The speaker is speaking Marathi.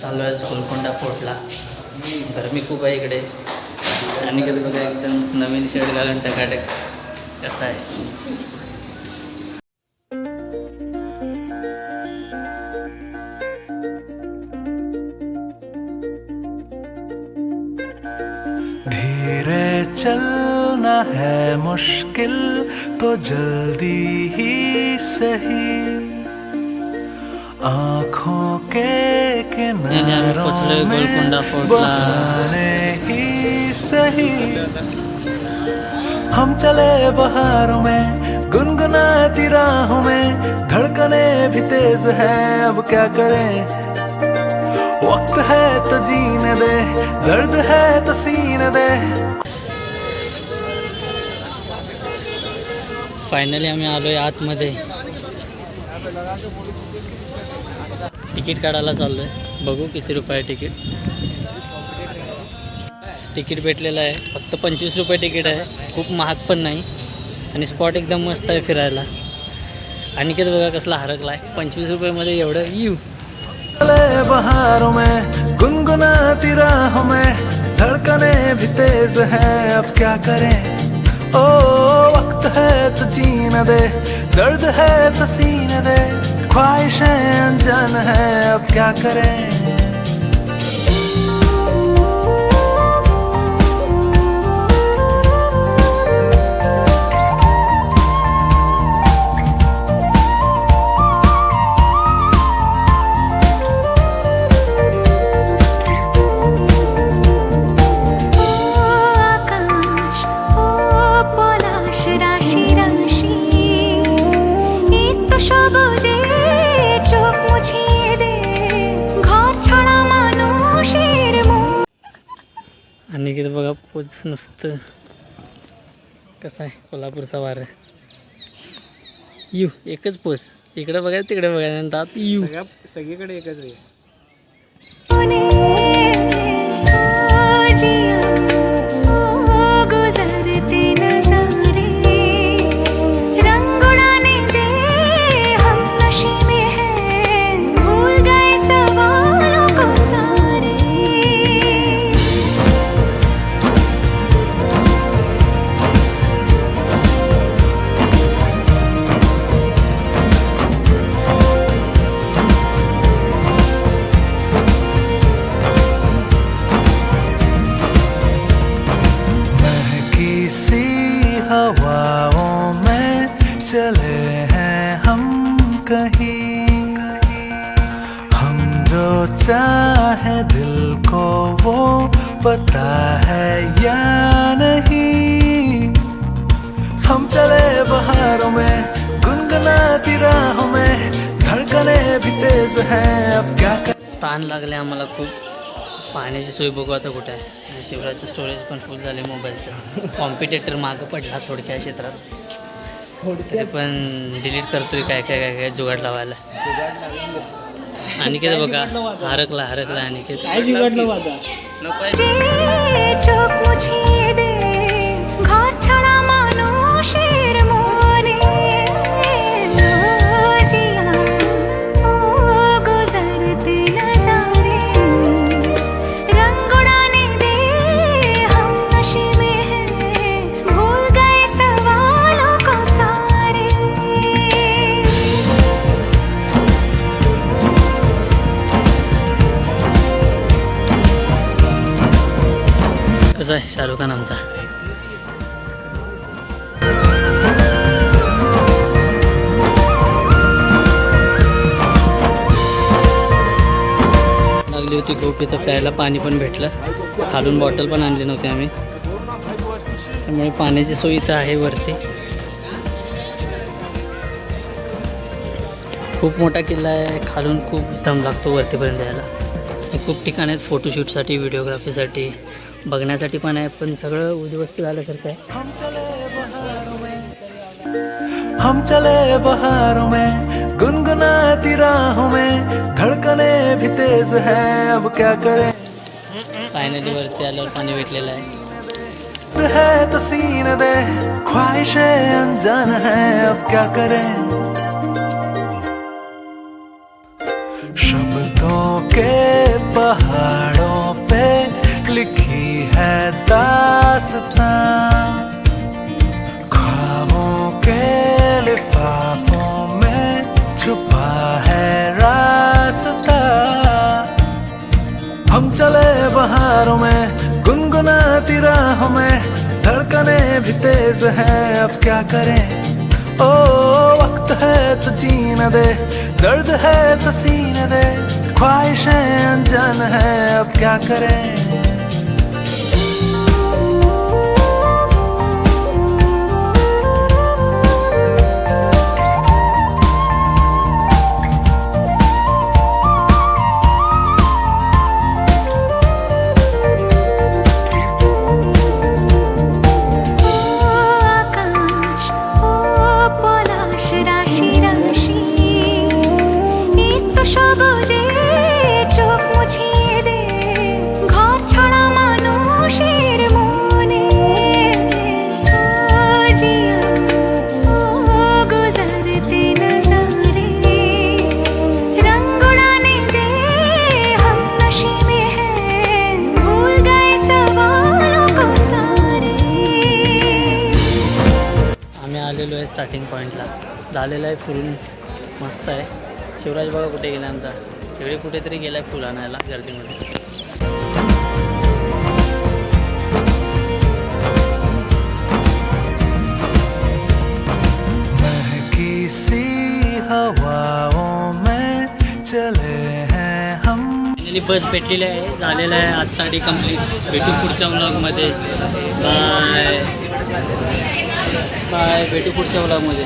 चालू आहे गोलकोंडा फोर्टला. गरमी खूप आहे इकडे. आणि कधी बघा एकदम नवीन शर्ट घालून टकाटक कसा आहे. धीरे चलना है मुश्किल तो जल्दी ही सही, आँखों के किनारों में बहाने ही सही. हम चले बहारों में गुनगुनाती राहों में, धड़कने भी तेज है अब क्या करें. वक्त है तो जीने दे, दर्द है तो सीने दे. फायनली आम्ही आलो आहे आतमध्ये. तिकीट काढायला चाललो आहे. बघू किती रुपये तिकीट. तिकीट भेटलेलं आहे फक्त 25 रुपये तिकीट आहे. खूप महाग पण नाही आणि स्पॉट एकदम मस्त आहे फिरायला. आणि किती बघा कसला हरकला आहे. 25 रुपयामध्ये एवढं यू. बहारों में गुनगुनाती राहों में, धड़कने भी तेज है अब क्या करें. ओ वक्त है तो जीने दे, दर्द है तो सीने दे. ख्वाहिशें अनजान है अब क्या करें. आणि किती बघा पोच नुसतं कसं आहे कोल्हापूरचा वार आहे. यू एकच पोच. इकडे बघायचं तिकडे बघायचं आत यू सगळीकडे एकच आहे. हवाओं में चले हैं हम कहीं, हम जो चाहे दिल को वो पता है या नहीं. हम चले बहारों में गुनगुनाती राहों में, धड़कने भी तेज हैं अब क्या कर. ताण लागले आम्हाला खूप. पाण्याची सोय बघू आता कुठे आहे. आणि शिवराजचं स्टोरेज पण फुल झाले मोबाईलचं. कॉम्पिटेटर मागं पडला थोडक्या क्षेत्रात. तरी पण डिलीट करतोय काय काय काय काय जुगाड लावायला. आणि किती बघा हरकला आणि काय जुगाडलं माझा. कसा आहे शाहरुख खान आमचा. लागली होती खूप. इथं प्यायला पाणी पण भेटलं. खालून बॉटल पण आणली नव्हती आम्ही. त्यामुळे पाण्याची सोय इथं आहे वरती. खूप मोठा किल्ला आहे. खालून खूप दम लागतो वरतीपर्यंत यायला. खूप ठिकाण आहेत फोटोशूटसाठी व्हिडिओग्राफीसाठी बघण्यासाठी पण आहे. पण सगळं उद्ध्वस्त झाल्यासारखं आहे. हम चले बहारों में गुनगुनाती राहों में, धड़कने भी तेज है अब क्या करें. फायनली वरती आल्यावर पाणी भेटलेलं आहे. है तो सीने दे, ख्वाहिशें अनजान है अब क्या करें. शब्दों के पहाड़ों पे लिखी है दास्तां, ख्वाबों के लिफाफों में छुपा है रास्ता। हम चले बहारों में गुनगुनाती राहों में, धड़कने भी तेज हैं अब क्या करें। ओ वक्त है तो जीने दे, दर्द है तो सीने दे, ख्वाहिशें अनजान है अब क्या करें। आलेलो आहे स्टार्टिंग पॉईंटला, झालेलं आहे फिरून, मस्त आहे. शिवराज बघा कुठे गेला आमचा, तिकडे कुठेतरी गेला आहे फुल आणायला गर्दीमध्ये. महकी सी हवाओं में चले हैं हम. बस भेटलेली आहे, झालेलं आहे आजसाठी कंप्लीट. भेटू पुढच्या व्लॉगमध्ये. बाय बाय, भेटू पुढच्या व्लॉगमध्ये.